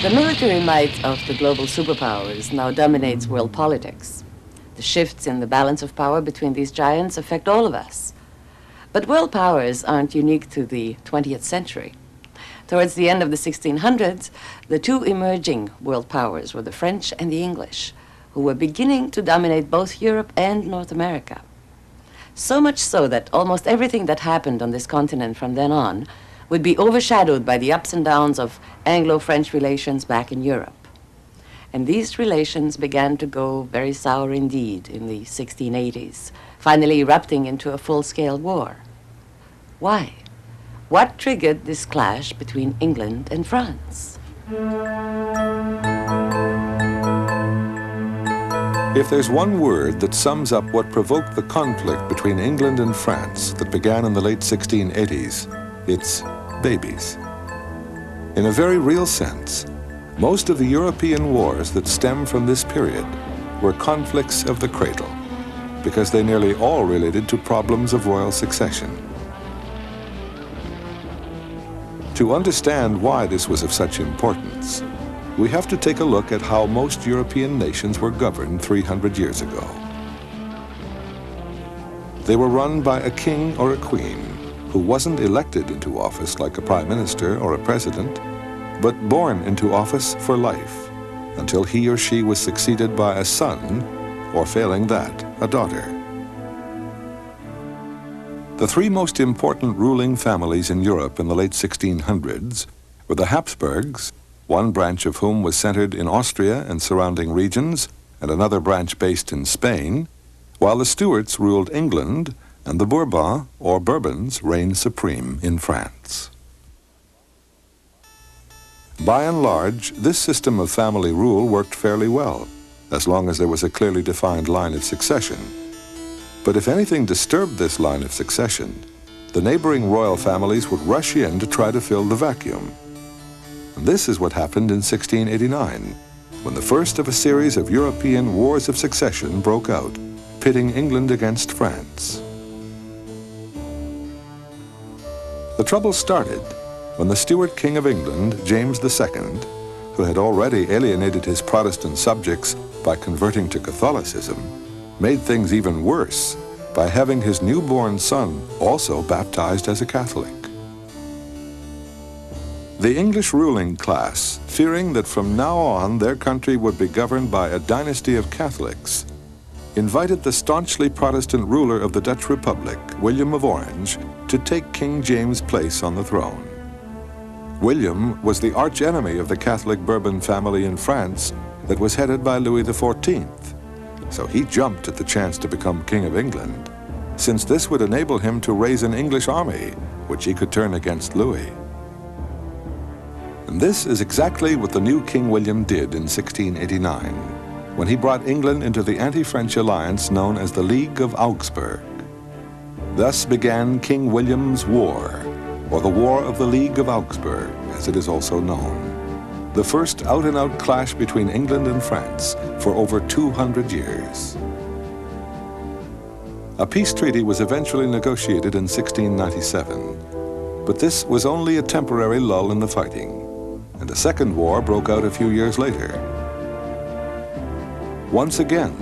The military might of the global superpowers now dominates world politics. The shifts in the balance of power between these giants affect all of us. But world powers aren't unique to the 20th century. Towards the end of the 1600s, the two emerging world powers were the French and the English, who were beginning to dominate both Europe and North America. So much so that almost everything that happened on this continent from then on would be overshadowed by the ups and downs of Anglo-French relations back in Europe. And these relations began to go very sour indeed in the 1680s, finally erupting into a full-scale war. Why? What triggered this clash between England and France? If there's one word that sums up what provoked the conflict between England and France that began in the late 1680s, it's babies. In a very real sense, most of the European wars that stem from this period were conflicts of the cradle, because they nearly all related to problems of royal succession. To understand why this was of such importance, we have to take a look at how most European nations were governed 300 years ago. They were run by a king or a queen who wasn't elected into office like a prime minister or a president, but born into office for life until he or she was succeeded by a son, or failing that, a daughter. The three most important ruling families in Europe in the late 1600s were the Habsburgs, one branch of whom was centered in Austria and surrounding regions, and another branch based in Spain, while the Stuarts ruled England, and the Bourbons, or Bourbons, reigned supreme in France. By and large, this system of family rule worked fairly well, as long as there was a clearly defined line of succession. But if anything disturbed this line of succession, the neighboring royal families would rush in to try to fill the vacuum. And this is what happened in 1689, when the first of a series of European wars of succession broke out, pitting England against France. The trouble started when the Stuart King of England, James II, who had already alienated his Protestant subjects by converting to Catholicism, made things even worse by having his newborn son also baptized as a Catholic. The English ruling class, fearing that from now on their country would be governed by a dynasty of Catholics, invited the staunchly Protestant ruler of the Dutch Republic, William of Orange, to take King James' place on the throne. William was the archenemy of the Catholic Bourbon family in France that was headed by Louis XIV, so he jumped at the chance to become King of England, since this would enable him to raise an English army, which he could turn against Louis. And this is exactly what the new King William did in 1689, when he brought England into the anti-French alliance known as the League of Augsburg. Thus began King William's War, or the War of the League of Augsburg, as it is also known, the first out-and-out clash between England and France for over 200 years. A peace treaty was eventually negotiated in 1697, but this was only a temporary lull in the fighting, and a second war broke out a few years later. Once again,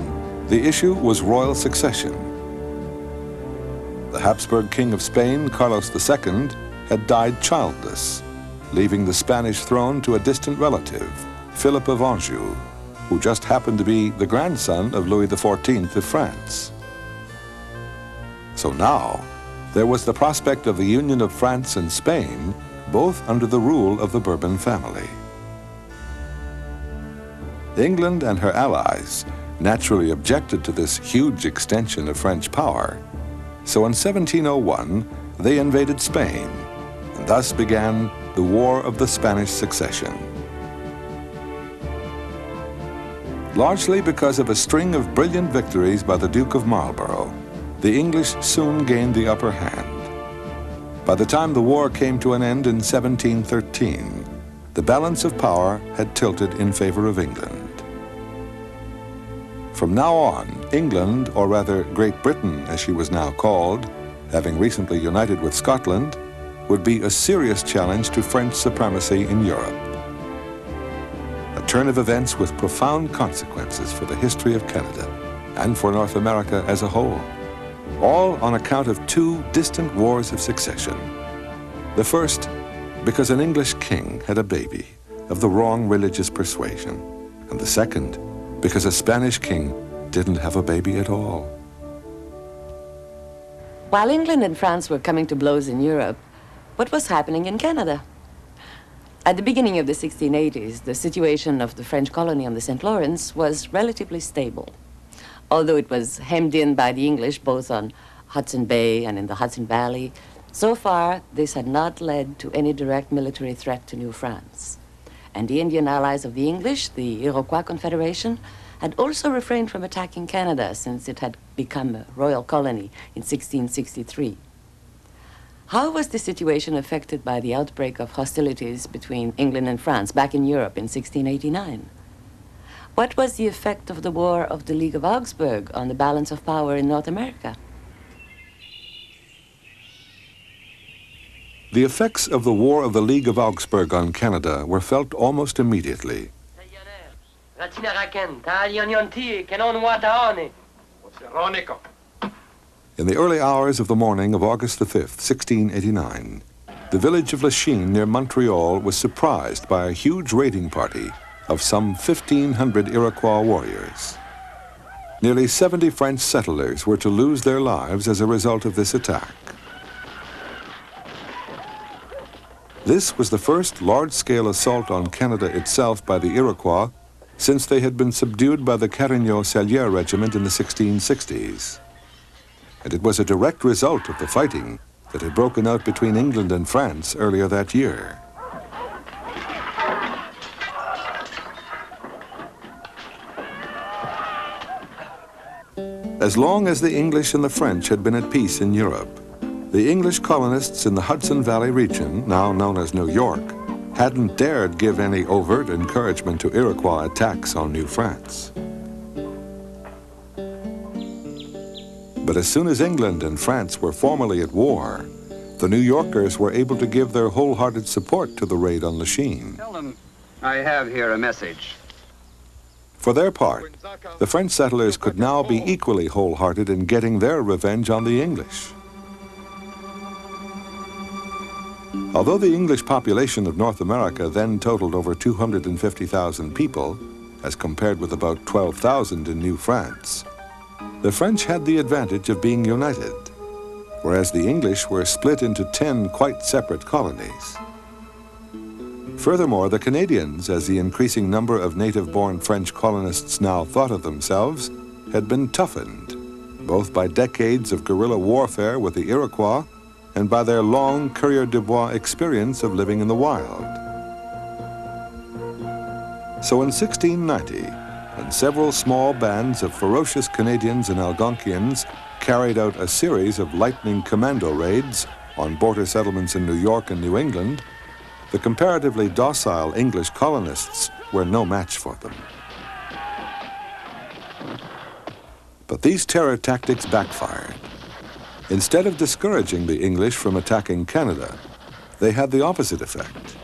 the issue was royal succession. The Habsburg King of Spain, Carlos II, had died childless, leaving the Spanish throne to a distant relative, Philip of Anjou, who just happened to be the grandson of Louis XIV of France. So now, there was the prospect of the union of France and Spain, both under the rule of the Bourbon family. England and her allies naturally objected to this huge extension of French power, so in 1701 they invaded Spain, and thus began the War of the Spanish Succession. Largely because of a string of brilliant victories by the Duke of Marlborough, the English soon gained the upper hand. By the time the war came to an end in 1713, the balance of power had tilted in favor of England. From now on, England, or rather Great Britain as she was now called, having recently united with Scotland, would be a serious challenge to French supremacy in Europe. turn of events with profound consequences for the history of Canada and for North America as a whole, all on account of two distant wars of succession. The first, because an English king had a baby of the wrong religious persuasion, and the second, because a Spanish king didn't have a baby at all. While England and France were coming to blows in Europe, what was happening in Canada? At the beginning of the 1680s, the situation of the French colony on the St. Lawrence was relatively stable. Although it was hemmed in by the English both on Hudson Bay and in the Hudson Valley, so far this had not led to any direct military threat to New France. And the Indian allies of the English, the Iroquois Confederation, had also refrained from attacking Canada since it had become a royal colony in 1663. How was the situation affected by the outbreak of hostilities between England and France back in Europe in 1689? What was the effect of the War of the League of Augsburg on the balance of power in North America? The effects of the War of the League of Augsburg on Canada were felt almost immediately. In the early hours of the morning of August the 5th, 1689, the village of Lachine near Montreal was surprised by a huge raiding party of some 1,500 Iroquois warriors. Nearly 70 French settlers were to lose their lives as a result of this attack. This was the first large-scale assault on Canada itself by the Iroquois since they had been subdued by the Carignan-Sallières Regiment in the 1660s. And it was a direct result of the fighting that had broken out between England and France earlier that year. As long as the English and the French had been at peace in Europe, the English colonists in the Hudson Valley region, now known as New York, hadn't dared give any overt encouragement to Iroquois attacks on New France. But as soon as England and France were formally at war, the New Yorkers were able to give their wholehearted support to the raid on Lachine. Tell them I have here a message. For their part, the French settlers could now be equally wholehearted in getting their revenge on the English. Although the English population of North America then totaled over 250,000 people, as compared with about 12,000 in New France, the French had the advantage of being united, whereas the English were split into 10 quite separate colonies. Furthermore, the Canadians, as the increasing number of native-born French colonists now thought of themselves, had been toughened, both by decades of guerrilla warfare with the Iroquois and by their long coureur de bois experience of living in the wild. So in 1690, when several small bands of ferocious Canadians and Algonquians carried out a series of lightning commando raids on border settlements in New York and New England, the comparatively docile English colonists were no match for them. But these terror tactics backfired. Instead of discouraging the English from attacking Canada, they had the opposite effect.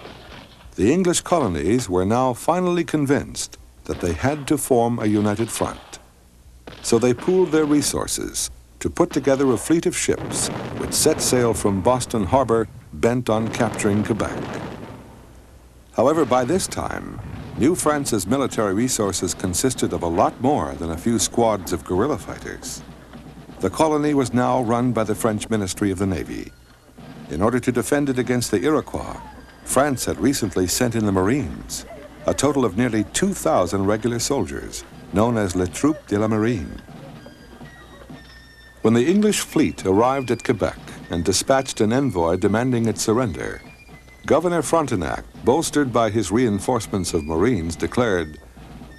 The English colonies were now finally convinced that they had to form a united front. So they pooled their resources to put together a fleet of ships which set sail from Boston Harbor bent on capturing Quebec. However, by this time, New France's military resources consisted of a lot more than a few squads of guerrilla fighters. The colony was now run by the French Ministry of the Navy. In order to defend it against the Iroquois, France had recently sent in the Marines, a total of nearly 2,000 regular soldiers, known as Les Troupes de la Marine. When the English fleet arrived at Quebec and dispatched an envoy demanding its surrender, Governor Frontenac, bolstered by his reinforcements of Marines, declared,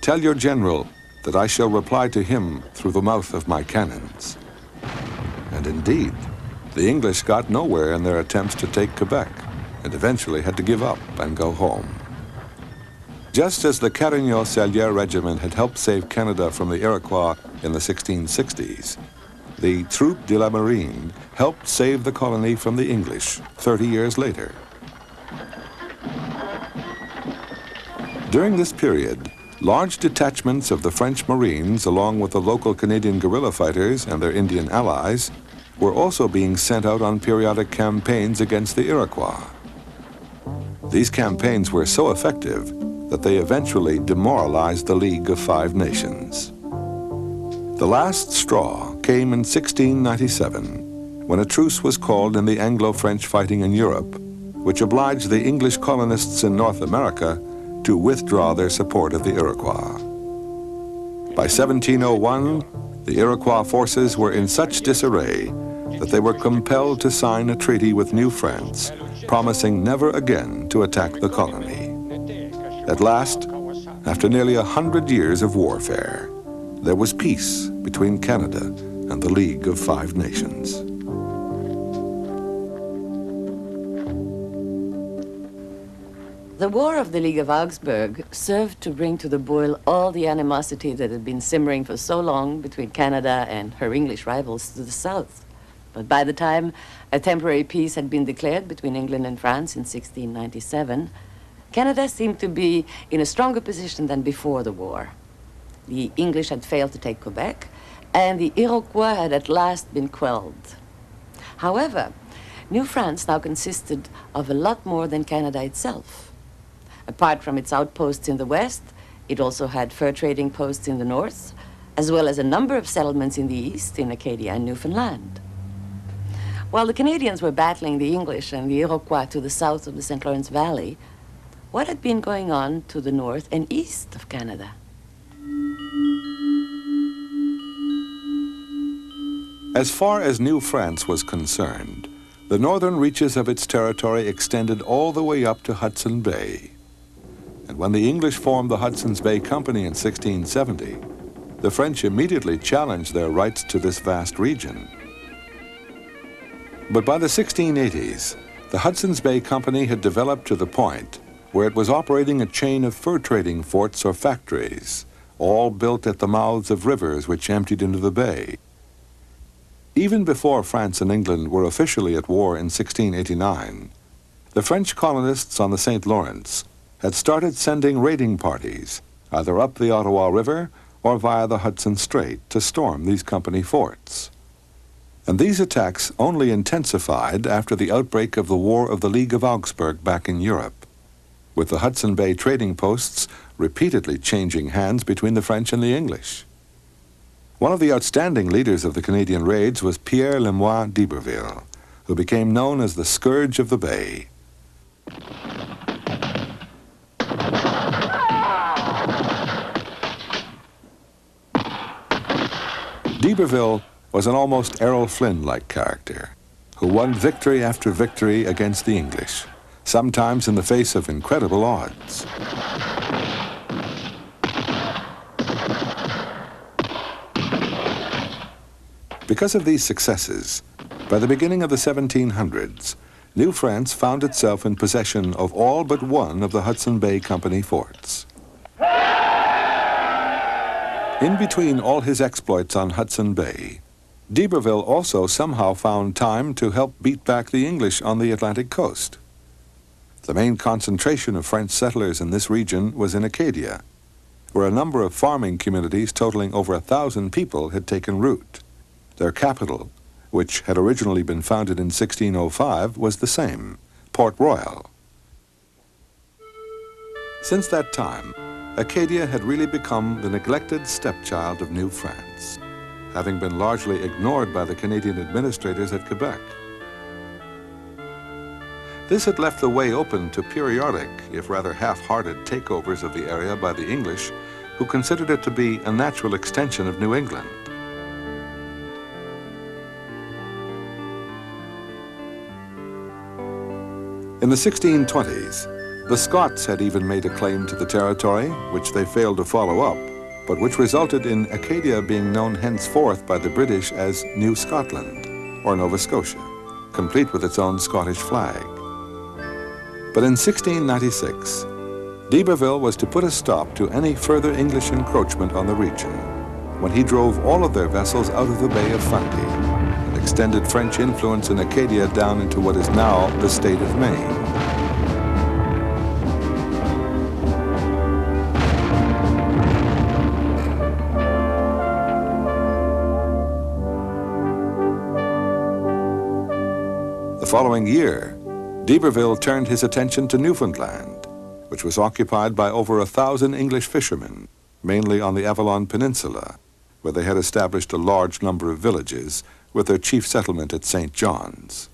"Tell your general that I shall reply to him through the mouth of my cannons." And indeed, the English got nowhere in their attempts to take Quebec and eventually had to give up and go home. Just as the Carignan-Sallières Regiment had helped save Canada from the Iroquois in the 1660s, the Troupes de la Marine helped save the colony from the English 30 years later. During this period, large detachments of the French Marines, along with the local Canadian guerrilla fighters and their Indian allies, were also being sent out on periodic campaigns against the Iroquois. These campaigns were so effective that they eventually demoralized the League of Five Nations. The last straw came in 1697, when a truce was called in the Anglo-French fighting in Europe, which obliged the English colonists in North America to withdraw their support of the Iroquois. By 1701, the Iroquois forces were in such disarray that they were compelled to sign a treaty with New France, promising never again to attack the colony. At last, after nearly 100 years of warfare, there was peace between Canada and the League of Five Nations. The War of the League of Augsburg served to bring to the boil all the animosity that had been simmering for so long between Canada and her English rivals to the south. But by the time a temporary peace had been declared between England and France in 1697, Canada seemed to be in a stronger position than before the war. The English had failed to take Quebec, and the Iroquois had at last been quelled. However, New France now consisted of a lot more than Canada itself. Apart from its outposts in the west, it also had fur trading posts in the north, as well as a number of settlements in the east, in Acadia and Newfoundland. While the Canadians were battling the English and the Iroquois to the south of the St. Lawrence Valley, what had been going on to the north and east of Canada? As far as New France was concerned, the northern reaches of its territory extended all the way up to Hudson Bay. And when the English formed the Hudson's Bay Company in 1670, the French immediately challenged their rights to this vast region. But by the 1680s, the Hudson's Bay Company had developed to the point where it was operating a chain of fur trading forts or factories, all built at the mouths of rivers which emptied into the bay. Even before France and England were officially at war in 1689, the French colonists on the St. Lawrence had started sending raiding parties, either up the Ottawa River or via the Hudson Strait, to storm these company forts. And these attacks only intensified after the outbreak of the War of the League of Augsburg back in Europe, with the Hudson Bay trading posts repeatedly changing hands between the French and the English. One of the outstanding leaders of the Canadian raids was Pierre Le Moyne d'Iberville, who became known as the Scourge of the Bay. D'Iberville was an almost Errol Flynn-like character who won victory after victory against the English, sometimes in the face of incredible odds. Because of these successes, by the beginning of the 1700s, New France found itself in possession of all but one of the Hudson Bay Company forts. In between all his exploits on Hudson Bay, d'Iberville also somehow found time to help beat back the English on the Atlantic coast. The main concentration of French settlers in this region was in Acadia, where a number of farming communities totaling over 1,000 people had taken root. Their capital, which had originally been founded in 1605, was the same, Port Royal. Since that time, Acadia had really become the neglected stepchild of New France, having been largely ignored by the Canadian administrators at Quebec. This had left the way open to periodic, if rather half-hearted, takeovers of the area by the English, who considered it to be a natural extension of New England. In the 1620s, the Scots had even made a claim to the territory, which they failed to follow up, but which resulted in Acadia being known henceforth by the British as New Scotland, or Nova Scotia, complete with its own Scottish flag. But in 1696, d'Iberville was to put a stop to any further English encroachment on the region, when he drove all of their vessels out of the Bay of Fundy and extended French influence in Acadia down into what is now the state of Maine. following year, d'Iberville turned his attention to Newfoundland, which was occupied by over 1,000 English fishermen, mainly on the Avalon Peninsula, where they had established a large number of villages with their chief settlement at St. John's.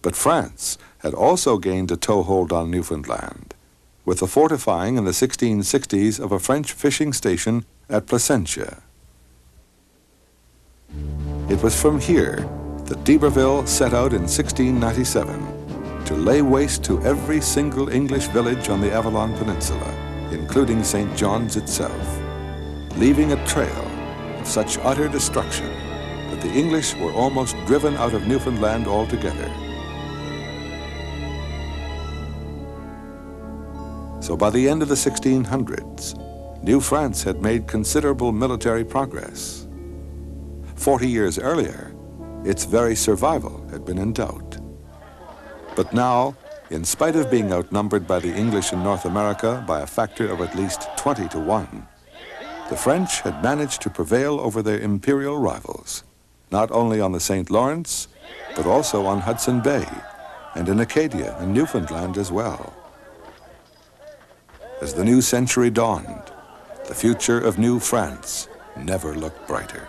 But France had also gained a toehold on Newfoundland, with the fortifying in the 1660s of a French fishing station at Placentia. It was from here that d'Iberville set out in 1697 to lay waste to every single English village on the Avalon Peninsula, including St. John's itself, leaving a trail of such utter destruction that the English were almost driven out of Newfoundland altogether. So by the end of the 1600s, New France had made considerable military progress. 40 years earlier, its very survival had been in doubt. But now, in spite of being outnumbered by the English in North America by a factor of at least 20 to 1, the French had managed to prevail over their imperial rivals, not only on the St. Lawrence, but also on Hudson Bay and in Acadia and Newfoundland as well. As the new century dawned, the future of New France never looked brighter.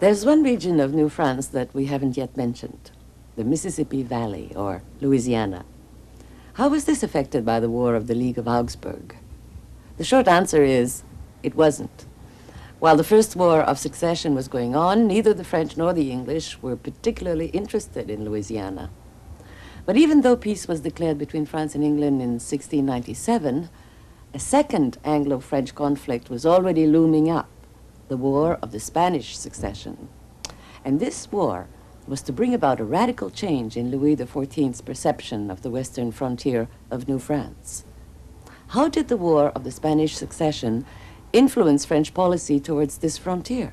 There's one region of New France that we haven't yet mentioned, the Mississippi Valley, or Louisiana. How was this affected by the War of the League of Augsburg? The short answer is, it wasn't. While the First War of Succession was going on, neither the French nor the English were particularly interested in Louisiana. But even though peace was declared between France and England in 1697, a second Anglo-French conflict was already looming up, the War of the Spanish Succession. And this war was to bring about a radical change in Louis XIV's perception of the western frontier of New France. How did the War of the Spanish Succession influence French policy towards this frontier?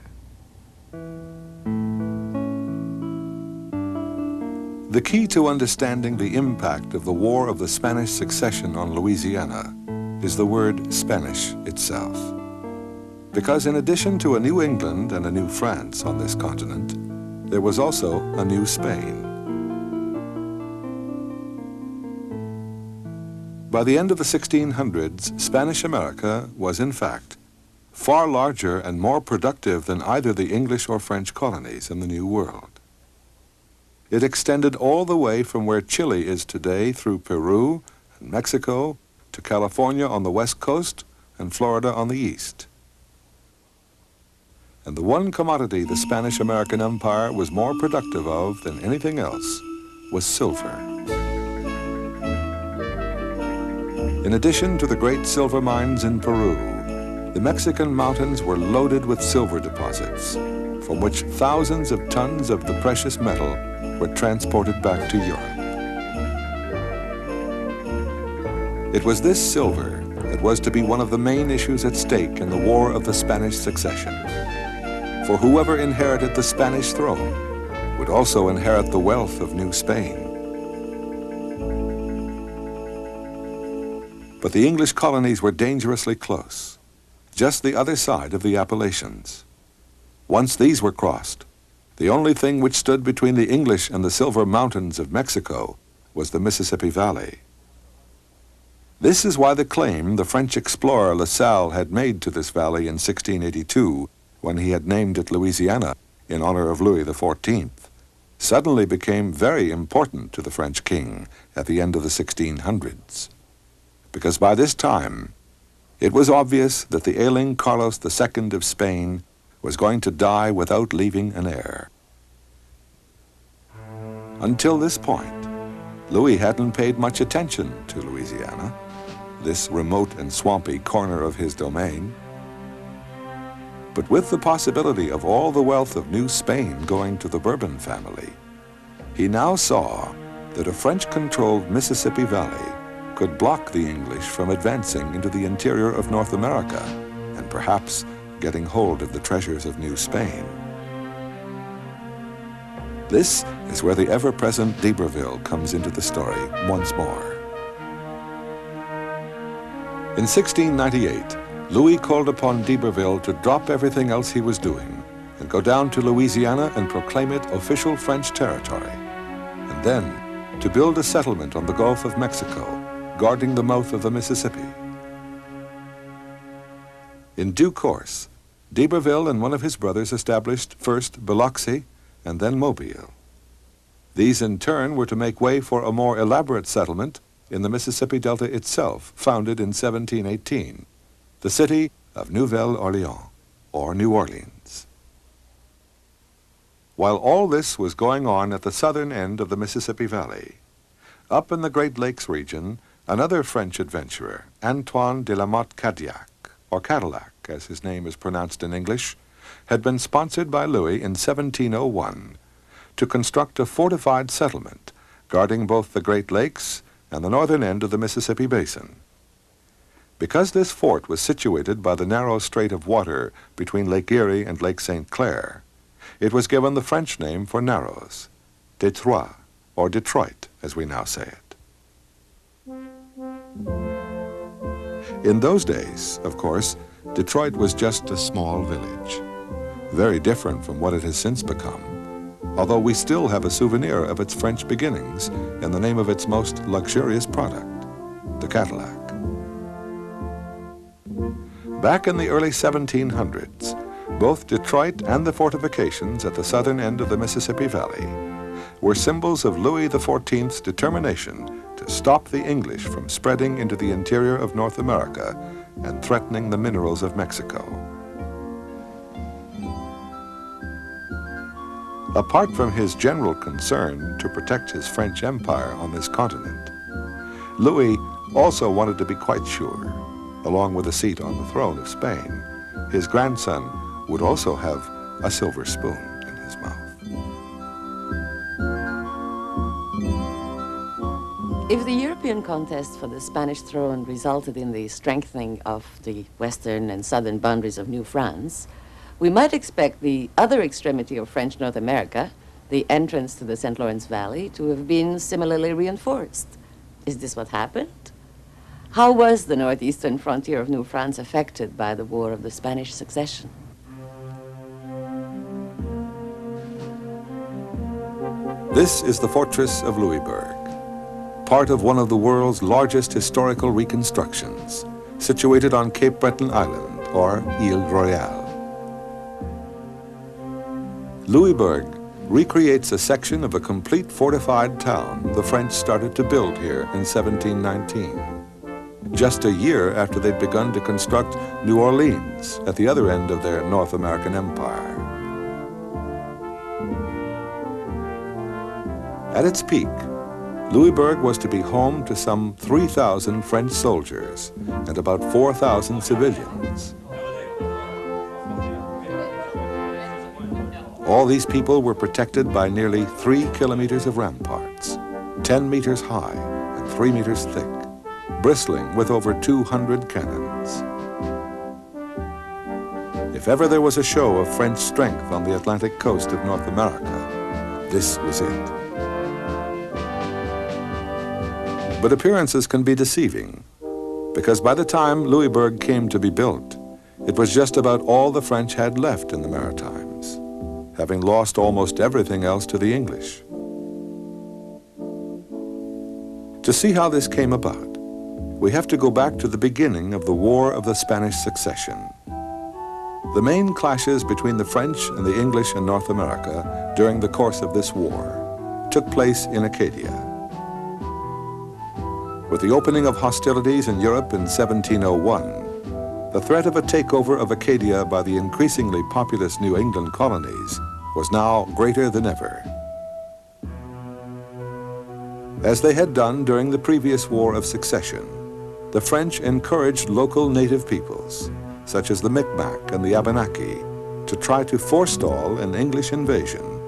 The key to understanding the impact of the War of the Spanish Succession on Louisiana is the word Spanish itself. Because in addition to a New England and a New France on this continent, there was also a New Spain. By the end of the 1600s, Spanish America was in fact far larger and more productive than either the English or French colonies in the New World. It extended all the way from where Chile is today through Peru and Mexico to California on the west coast and Florida on the east. And the one commodity the Spanish-American Empire was more productive of than anything else was silver. In addition to the great silver mines in Peru, the Mexican mountains were loaded with silver deposits, from which thousands of tons of the precious metal were transported back to Europe. It was this silver that was to be one of the main issues at stake in the War of the Spanish Succession. For whoever inherited the Spanish throne would also inherit the wealth of New Spain. But the English colonies were dangerously close, just the other side of the Appalachians. Once these were crossed, the only thing which stood between the English and the silver mountains of Mexico was the Mississippi Valley. This is why the claim the French explorer La Salle had made to this valley in 1682, when he had named it Louisiana in honor of Louis XIV, suddenly became very important to the French king at the end of the 1600s. Because by this time, it was obvious that the ailing Carlos II of Spain was going to die without leaving an heir. Until this point, Louis hadn't paid much attention to Louisiana, this remote and swampy corner of his domain. But with the possibility of all the wealth of New Spain going to the Bourbon family, he now saw that a French-controlled Mississippi Valley could block the English from advancing into the interior of North America and perhaps getting hold of the treasures of New Spain. This is where the ever-present d'Iberville comes into the story once more. In 1698, Louis called upon d'Iberville to drop everything else he was doing and go down to Louisiana and proclaim it official French territory, and then to build a settlement on the Gulf of Mexico, guarding the mouth of the Mississippi. In due course, d'Iberville and one of his brothers established first Biloxi and then Mobile. These in turn were to make way for a more elaborate settlement in the Mississippi Delta itself, founded in 1718, the city of Nouvelle Orleans, or New Orleans. While all this was going on at the southern end of the Mississippi Valley, up in the Great Lakes region, another French adventurer, Antoine de la Motte Cadillac, or Cadillac, as his name is pronounced in English, had been sponsored by Louis in 1701 to construct a fortified settlement guarding both the Great Lakes and the northern end of the Mississippi Basin. Because this fort was situated by the narrow strait of water between Lake Erie and Lake St. Clair, it was given the French name for Narrows, Detroit, or Detroit, as we now say it. In those days, of course, Detroit was just a small village, very different from what it has since become, although we still have a souvenir of its French beginnings in the name of its most luxurious product, the Cadillac. Back in the early 1700s, both Detroit and the fortifications at the southern end of the Mississippi Valley were symbols of Louis XIV's determination to stop the English from spreading into the interior of North America and threatening the minerals of Mexico. Apart from his general concern to protect his French empire on this continent, Louis also wanted to be quite sure, along with a seat on the throne of Spain, his grandson would also have a silver spoon in his mouth. If the European contest for the Spanish throne resulted in the strengthening of the western and southern boundaries of New France, we might expect the other extremity of French North America, the entrance to the St. Lawrence Valley, to have been similarly reinforced. Is this what happened? How was the northeastern frontier of New France affected by the War of the Spanish Succession? This is the fortress of Louisbourg, part of one of the world's largest historical reconstructions, situated on Cape Breton Island, or Ile Royale. Louisbourg recreates a section of a complete fortified town the French started to build here in 1719, just a year after they'd begun to construct New Orleans at the other end of their North American empire. At its peak, Louisbourg was to be home to some 3,000 French soldiers and about 4,000 civilians. All these people were protected by nearly 3 kilometers of ramparts, 10 meters high and 3 meters thick, bristling with over 200 cannons. If ever there was a show of French strength on the Atlantic coast of North America, this was it. But appearances can be deceiving, because by the time Louisbourg came to be built, it was just about all the French had left in the Maritimes, having lost almost everything else to the English. To see how this came about, we have to go back to the beginning of the War of the Spanish Succession. The main clashes between the French and the English in North America during the course of this war took place in Acadia. With the opening of hostilities in Europe in 1701, the threat of a takeover of Acadia by the increasingly populous New England colonies was now greater than ever. As they had done during the previous War of Succession, the French encouraged local native peoples, such as the Micmac and the Abenaki, to try to forestall an English invasion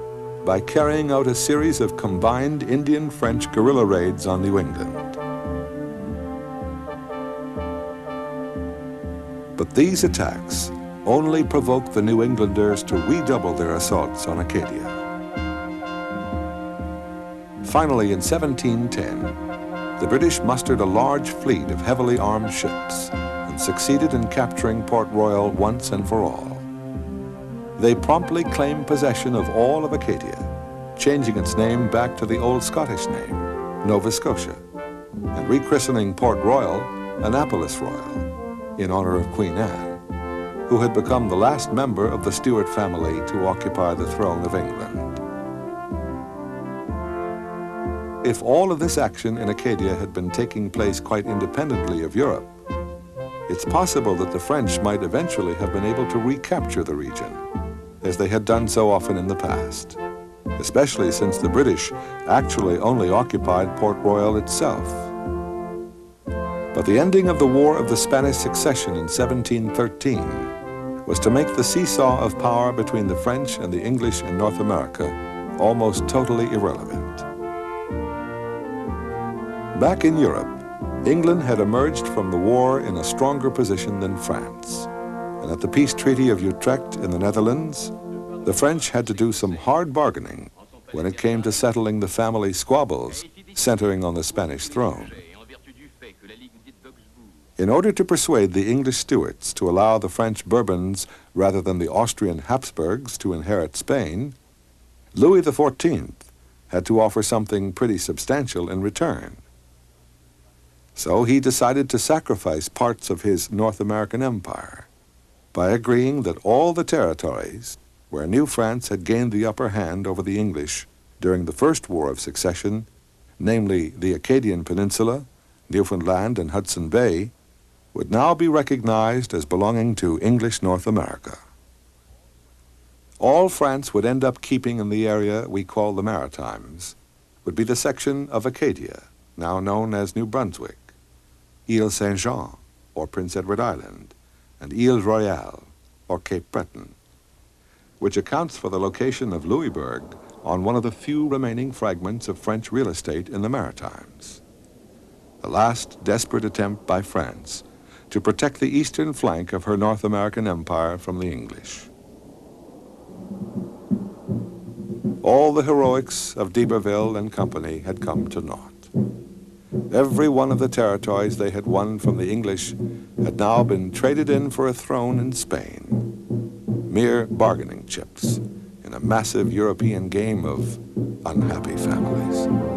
by carrying out a series of combined Indian-French guerrilla raids on New England. But these attacks only provoked the New Englanders to redouble their assaults on Acadia. Finally, in 1710, the British mustered a large fleet of heavily armed ships and succeeded in capturing Port Royal once and for all. they promptly claimed possession of all of Acadia, changing its name back to the old Scottish name, Nova Scotia, and rechristening Port Royal Annapolis Royal in honor of Queen Anne, who had become the last member of the Stuart family to occupy the throne of England. If all of this action in Acadia had been taking place quite independently of Europe, it's possible that the French might eventually have been able to recapture the region, as they had done so often in the past, especially since the British actually only occupied Port Royal itself. But the ending of the War of the Spanish Succession in 1713 was to make the seesaw of power between the French and the English in North America almost totally irrelevant. Back in Europe, England had emerged from the war in a stronger position than France, and at the peace treaty of Utrecht in the Netherlands, the French had to do some hard bargaining when it came to settling the family squabbles centering on the Spanish throne. In order to persuade the English Stuarts to allow the French Bourbons rather than the Austrian Habsburgs to inherit Spain, Louis XIV had to offer something pretty substantial in return. So he decided to sacrifice parts of his North American empire by agreeing that all the territories where New France had gained the upper hand over the English during the First War of Succession, namely the Acadian Peninsula, Newfoundland, and Hudson Bay, would now be recognized as belonging to English North America. All France would end up keeping in the area we call the Maritimes would be the section of Acadia, now known as New Brunswick, Ile Saint-Jean, or Prince Edward Island, and Ile Royale, or Cape Breton, which accounts for the location of Louisbourg on one of the few remaining fragments of French real estate in the Maritimes. The last desperate attempt by France to protect the eastern flank of her North American empire from the English. All the heroics of d'Iberville and company had come to naught. Every one of the territories they had won from the English had now been traded in for a throne in Spain, mere bargaining chips in a massive European game of unhappy families.